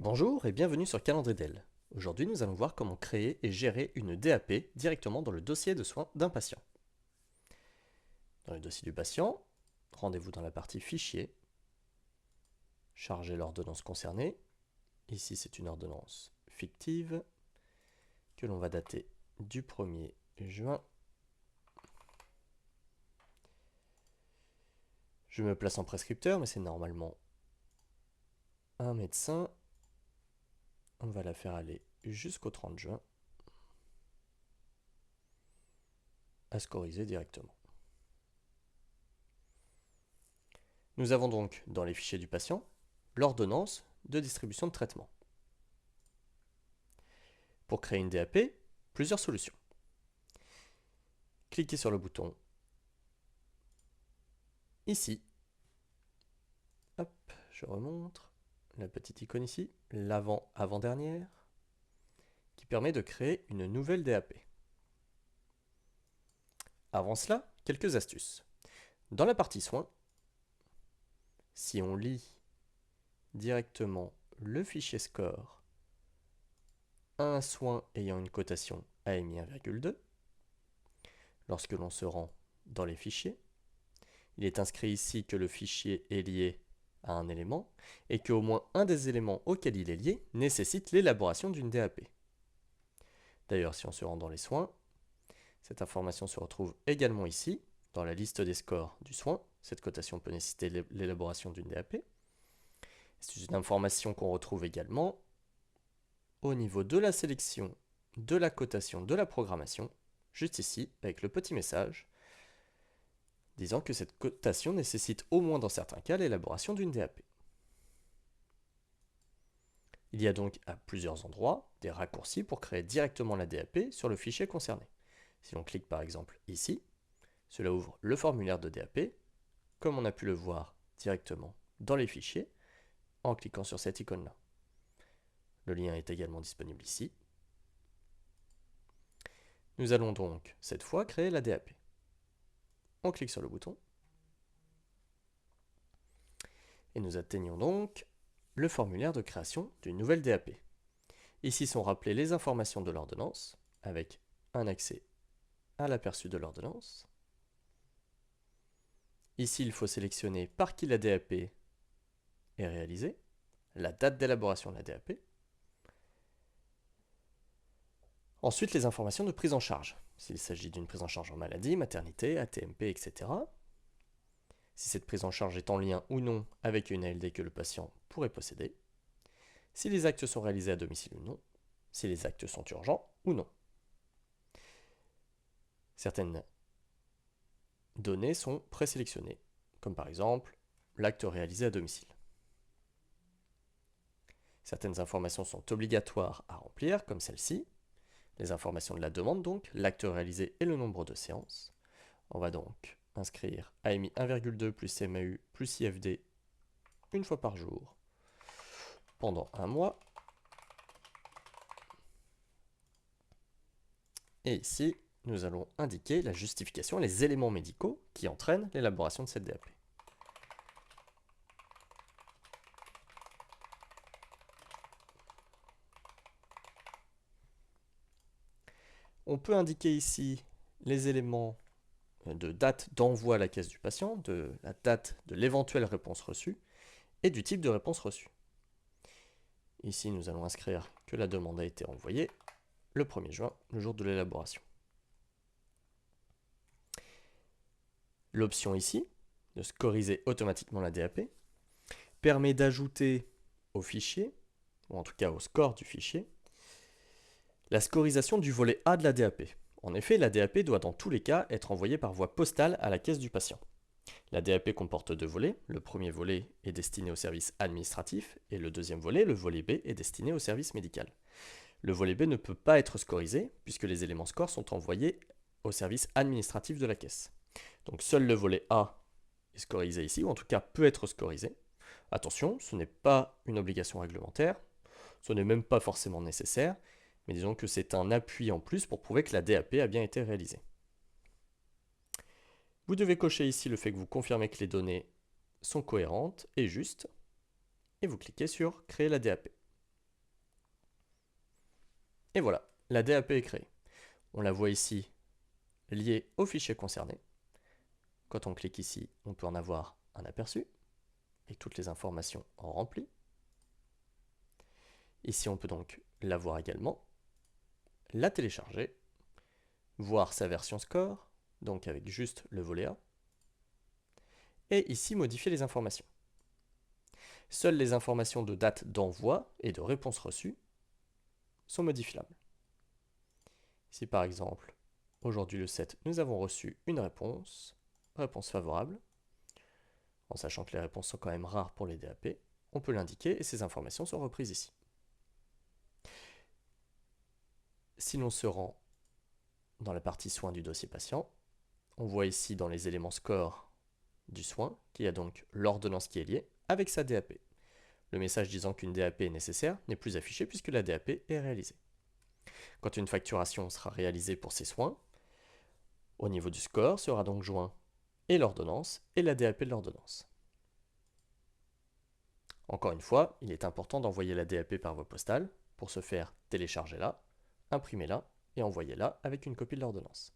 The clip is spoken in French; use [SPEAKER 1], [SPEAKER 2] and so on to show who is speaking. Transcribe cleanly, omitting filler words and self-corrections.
[SPEAKER 1] Bonjour et bienvenue sur Calendridel. Aujourd'hui, nous allons voir comment créer et gérer une DAP directement dans le dossier de soins d'un patient. Dans le dossier du patient, rendez-vous dans la partie Fichier, chargez l'ordonnance concernée. Ici, c'est une ordonnance fictive que l'on va dater du 1er juin. Je me place en prescripteur, mais c'est normalement un médecin. On va la faire aller jusqu'au 30 juin à scoriser directement. Nous avons donc dans les fichiers du patient l'ordonnance de distribution de traitement. Pour créer une DAP, plusieurs solutions. Cliquez sur le bouton ici. Hop, je remonte. La petite icône ici, l'avant-avant-dernière, qui permet de créer une nouvelle DAP. Avant cela, quelques astuces. Dans la partie soins, si on lit directement le fichier score à un soin ayant une cotation AMI 1,2, lorsque l'on se rend dans les fichiers, il est inscrit ici que le fichier est lié à un élément et qu'au moins un des éléments auxquels il est lié nécessite l'élaboration d'une DAP. D'ailleurs, si on se rend dans les soins, cette information se retrouve également ici, dans la liste des scores du soin. Cette cotation peut nécessiter l'élaboration d'une DAP. C'est une information qu'on retrouve également au niveau de la sélection, de la cotation, de la programmation, juste ici, avec le petit message disant que cette cotation nécessite au moins dans certains cas l'élaboration d'une DAP. Il y a donc à plusieurs endroits des raccourcis pour créer directement la DAP sur le fichier concerné. Si l'on clique par exemple ici, cela ouvre le formulaire de DAP, comme on a pu le voir directement dans les fichiers, en cliquant sur cette icône-là. Le lien est également disponible ici. Nous allons donc, cette fois, créer la DAP. On clique sur le bouton. Et nous atteignons donc le formulaire de création d'une nouvelle DAP. Ici sont rappelées les informations de l'ordonnance, avec un accès à l'aperçu de l'ordonnance. Ici, il faut sélectionner par qui la DAP est réalisée, la date d'élaboration de la DAP. Ensuite, les informations de prise en charge, s'il s'agit d'une prise en charge en maladie, maternité, AT-MP, etc. Si cette prise en charge est en lien ou non avec une ALD que le patient pourrait posséder. Si les actes sont réalisés à domicile ou non. Si les actes sont urgents ou non. Certaines données sont présélectionnées, comme par exemple l'acte réalisé à domicile. Certaines informations sont obligatoires à remplir, comme celle-ci. Les informations de la demande donc, l'acte réalisé et le nombre de séances. On va donc inscrire AMI 1,2 plus MAU plus IFD une fois par jour pendant un mois. Et ici, nous allons indiquer la justification, les éléments médicaux qui entraînent l'élaboration de cette DAP. On peut indiquer ici les éléments de date d'envoi à la caisse du patient, de la date de l'éventuelle réponse reçue et du type de réponse reçue. Ici, nous allons inscrire que la demande a été envoyée le 1er juin, le jour de l'élaboration. L'option ici, de scoriser automatiquement la DAP, permet d'ajouter au fichier, ou en tout cas au score du fichier, la scorisation du volet A de la DAP. En effet, la DAP doit dans tous les cas être envoyée par voie postale à la caisse du patient. La DAP comporte deux volets. Le premier volet est destiné au service administratif et le deuxième volet, le volet B, est destiné au service médical. Le volet B ne peut pas être scorisé puisque les éléments score sont envoyés au service administratif de la caisse. Donc seul le volet A est scorisé ici, ou en tout cas peut être scorisé. Attention, ce n'est pas une obligation réglementaire, ce n'est même pas forcément nécessaire, mais disons que c'est un appui en plus pour prouver que la DAP a bien été réalisée. Vous devez cocher ici le fait que vous confirmez que les données sont cohérentes et justes, et vous cliquez sur Créer la DAP. Et voilà, la DAP est créée. On la voit ici liée au fichier concerné. Quand on clique ici, on peut en avoir un aperçu et toutes les informations en remplies. Ici, on peut donc la voir également, la télécharger, voir sa version score, donc avec juste le volet A, et ici modifier les informations. Seules les informations de date d'envoi et de réponse reçue sont modifiables. Si par exemple, aujourd'hui le 7, nous avons reçu une réponse favorable, en sachant que les réponses sont quand même rares pour les DAP, on peut l'indiquer et ces informations sont reprises ici. Si l'on se rend dans la partie soins du dossier patient, on voit ici dans les éléments score du soin qu'il y a donc l'ordonnance qui est liée avec sa DAP. Le message disant qu'une DAP est nécessaire n'est plus affiché puisque la DAP est réalisée. Quand une facturation sera réalisée pour ces soins, au niveau du score sera donc joint et l'ordonnance et la DAP de l'ordonnance. Encore une fois, il est important d'envoyer la DAP par voie postale pour se faire télécharger là, imprimer là et envoyer là avec une copie de l'ordonnance.